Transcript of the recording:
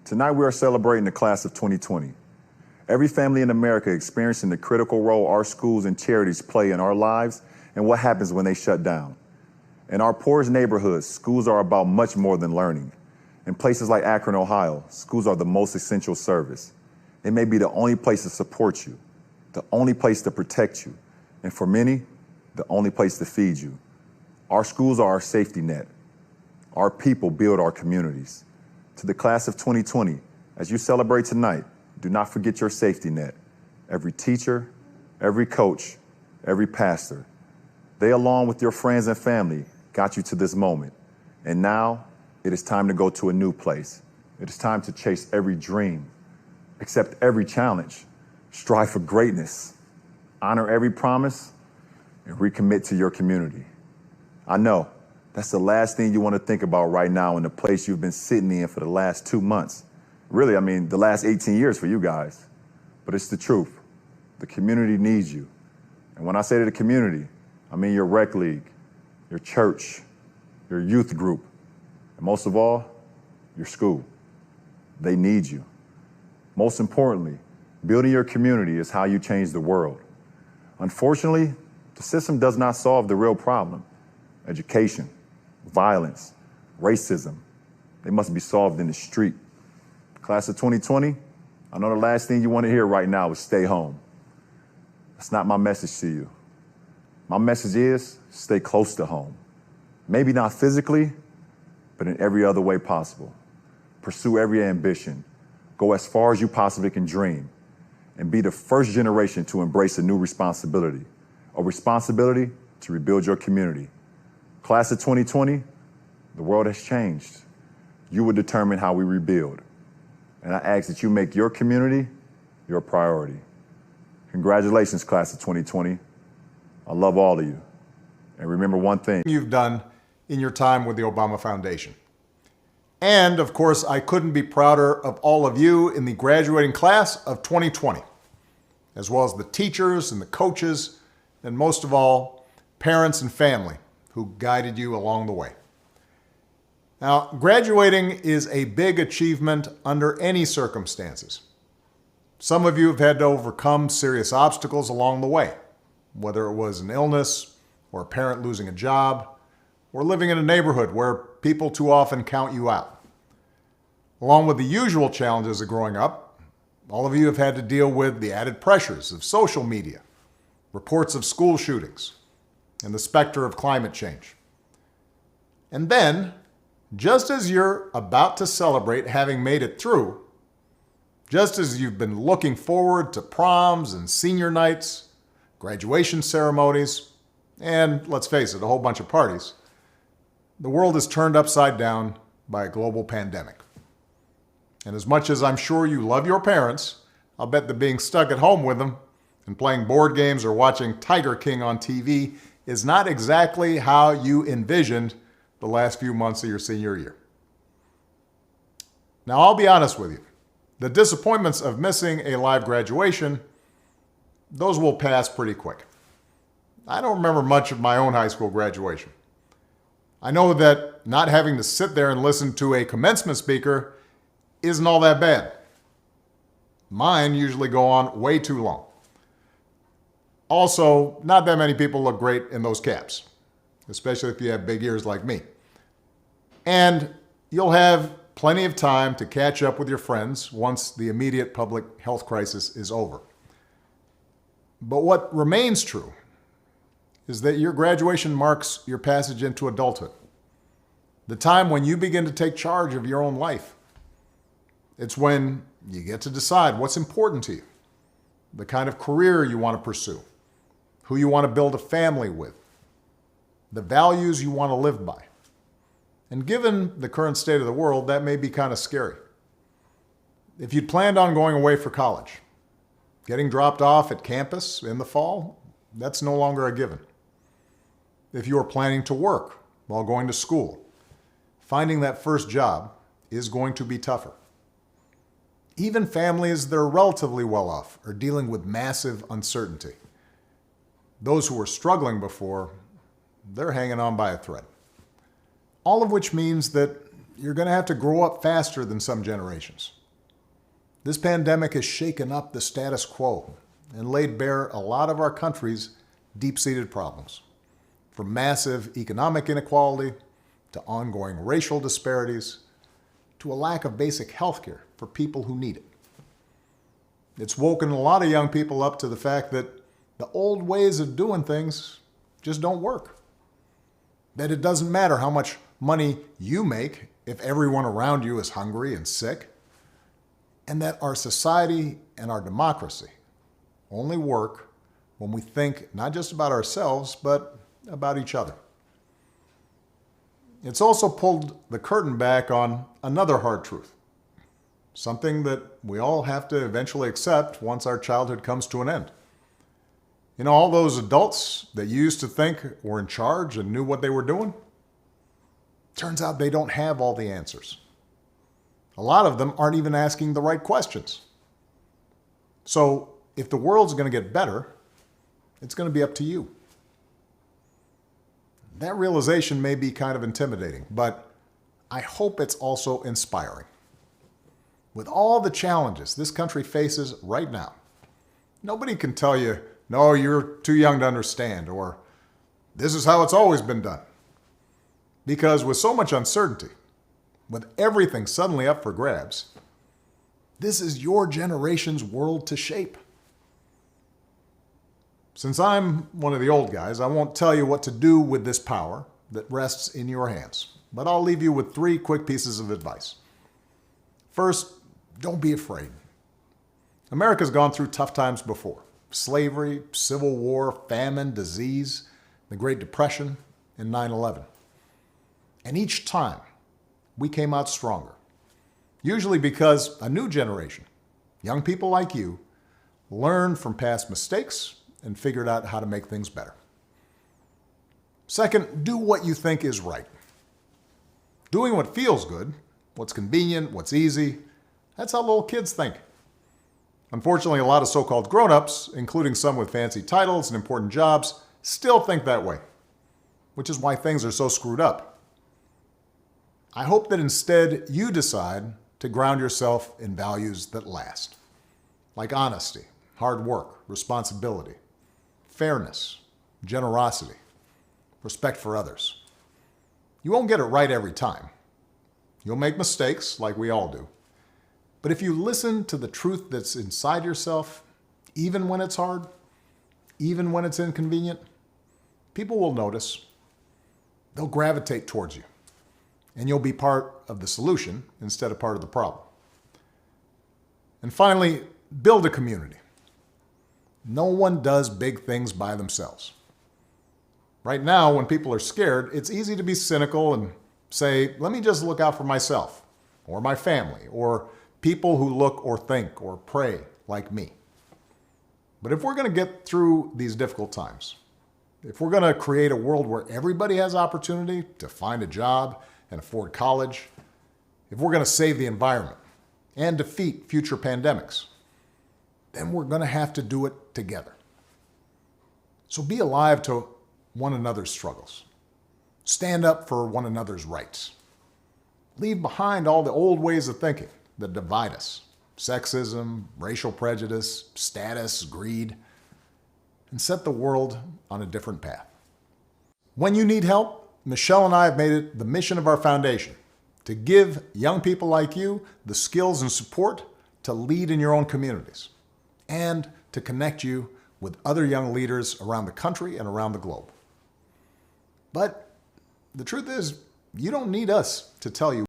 Tonight we are celebrating the class of 2020. Every family in America experiencing the critical role our schools and charities play in our lives and what happens when they shut down. In our poorest neighborhoods, schools are about much more than learning. In places like Akron, Ohio, schools are the most essential service. It may be the only place to support you, the only place to protect you, and for many, the only place to feed you. Our schools are our safety net. Our people build our communities. To the class of 2020, as you celebrate tonight, do not forget your safety net. Every teacher, every coach, every pastor, they along with your friends and family got you to this moment. And now it is time to go to a new place. It is time to chase every dream, accept every challenge, strive for greatness, honor every promise, and recommit to your community. I know that's the last thing you want to think about right now in the place you've been sitting in for the last 2 months. Really, the last 18 years for you guys. But it's the truth. The community needs you. And when I say to the community, I mean your rec league, your church, your youth group, and most of all, your school. They need you. Most importantly, building your community is how you change the world. Unfortunately, the system does not solve the real problem. Education, violence, racism, they must be solved in the street. Class of 2020, I know the last thing you want to hear right now is stay home. That's not my message to you. My message is stay close to home. Maybe not physically, but in every other way possible. Pursue every ambition. Go as far as you possibly can dream. And be the first generation to embrace a new responsibility. A responsibility to rebuild your community. Class of 2020, the world has changed. You will determine how we rebuild. And I ask that you make your community your priority. Congratulations, class of 2020. I love all of you. And remember one thing. You've done in your time with the Obama Foundation. And of course, I couldn't be prouder of all of you in the graduating class of 2020, as well as the teachers and the coaches, and most of all, parents and family who guided you along the way. Now, graduating is a big achievement under any circumstances. Some of you have had to overcome serious obstacles along the way, whether it was an illness or a parent losing a job or living in a neighborhood where people too often count you out. Along with the usual challenges of growing up, all of you have had to deal with the added pressures of social media, reports of school shootings, and the specter of climate change. And then, just as you're about to celebrate having made it through, just as you've been looking forward to proms and senior nights, graduation ceremonies, and let's face it, a whole bunch of parties, the world is turned upside down by a global pandemic. And as much as I'm sure you love your parents, I'll bet that being stuck at home with them and playing board games or watching Tiger King on TV is not exactly how you envisioned the last few months of your senior year. Now, I'll be honest with you. The disappointments of missing a live graduation, those will pass pretty quick. I don't remember much of my own high school graduation. I know that not having to sit there and listen to a commencement speaker isn't all that bad. Mine usually go on way too long. Also, not that many people look great in those caps, especially if you have big ears like me. And you'll have plenty of time to catch up with your friends once the immediate public health crisis is over. But what remains true is that your graduation marks your passage into adulthood, the time when you begin to take charge of your own life. It's when you get to decide what's important to you, the kind of career you want to pursue, who you want to build a family with, the values you want to live by. And given the current state of the world, that may be kind of scary. If you'd planned on going away for college, getting dropped off at campus in the fall, that's no longer a given. If you are planning to work while going to school, finding that first job is going to be tougher. Even families that are relatively well off are dealing with massive uncertainty. Those who were struggling before, they're hanging on by a thread. All of which means that you're going to have to grow up faster than some generations. This pandemic has shaken up the status quo and laid bare a lot of our country's deep-seated problems, from massive economic inequality to ongoing racial disparities to a lack of basic health care for people who need it. It's woken a lot of young people up to the fact that the old ways of doing things just don't work. That it doesn't matter how much money you make if everyone around you is hungry and sick, and that our society and our democracy only work when we think not just about ourselves, but about each other. It's also pulled the curtain back on another hard truth, something that we all have to eventually accept once our childhood comes to an end. You know, all those adults that you used to think were in charge and knew what they were doing, turns out they don't have all the answers. A lot of them aren't even asking the right questions. So if the world's going to get better, it's going to be up to you. That realization may be kind of intimidating, but I hope it's also inspiring. With all the challenges this country faces right now, nobody can tell you, no, you're too young to understand, or this is how it's always been done. Because with so much uncertainty, with everything suddenly up for grabs, this is your generation's world to shape. Since I'm one of the old guys, I won't tell you what to do with this power that rests in your hands, but I'll leave you with 3 quick pieces of advice. First, don't be afraid. America's gone through tough times before. Slavery, civil war, famine, disease, the Great Depression, and 9/11. And each time, we came out stronger. Usually because a new generation, young people like you, learned from past mistakes and figured out how to make things better. Second, do what you think is right. Doing what feels good, what's convenient, what's easy, that's how little kids think. Unfortunately, a lot of so-called grown-ups, including some with fancy titles and important jobs, still think that way, which is why things are so screwed up. I hope that instead you decide to ground yourself in values that last, like honesty, hard work, responsibility, fairness, generosity, respect for others. You won't get it right every time. You'll make mistakes, like we all do. But if you listen to the truth that's inside yourself, even when it's hard, even when it's inconvenient, people will notice. They'll gravitate towards you. And you'll be part of the solution instead of part of the problem. And finally, build a community. No one does big things by themselves. Right now, when people are scared, it's easy to be cynical and say, let me just look out for myself, or my family, or people who look or think or pray like me. But if we're going to get through these difficult times, if we're going to create a world where everybody has opportunity to find a job and afford college, if we're going to save the environment and defeat future pandemics, then we're going to have to do it together. So be alive to one another's struggles. Stand up for one another's rights. Leave behind all the old ways of thinking that divide us: sexism, racial prejudice, status, greed, and set the world on a different path. When you need help, Michelle and I have made it the mission of our foundation to give young people like you the skills and support to lead in your own communities and to connect you with other young leaders around the country and around the globe. But the truth is, you don't need us to tell you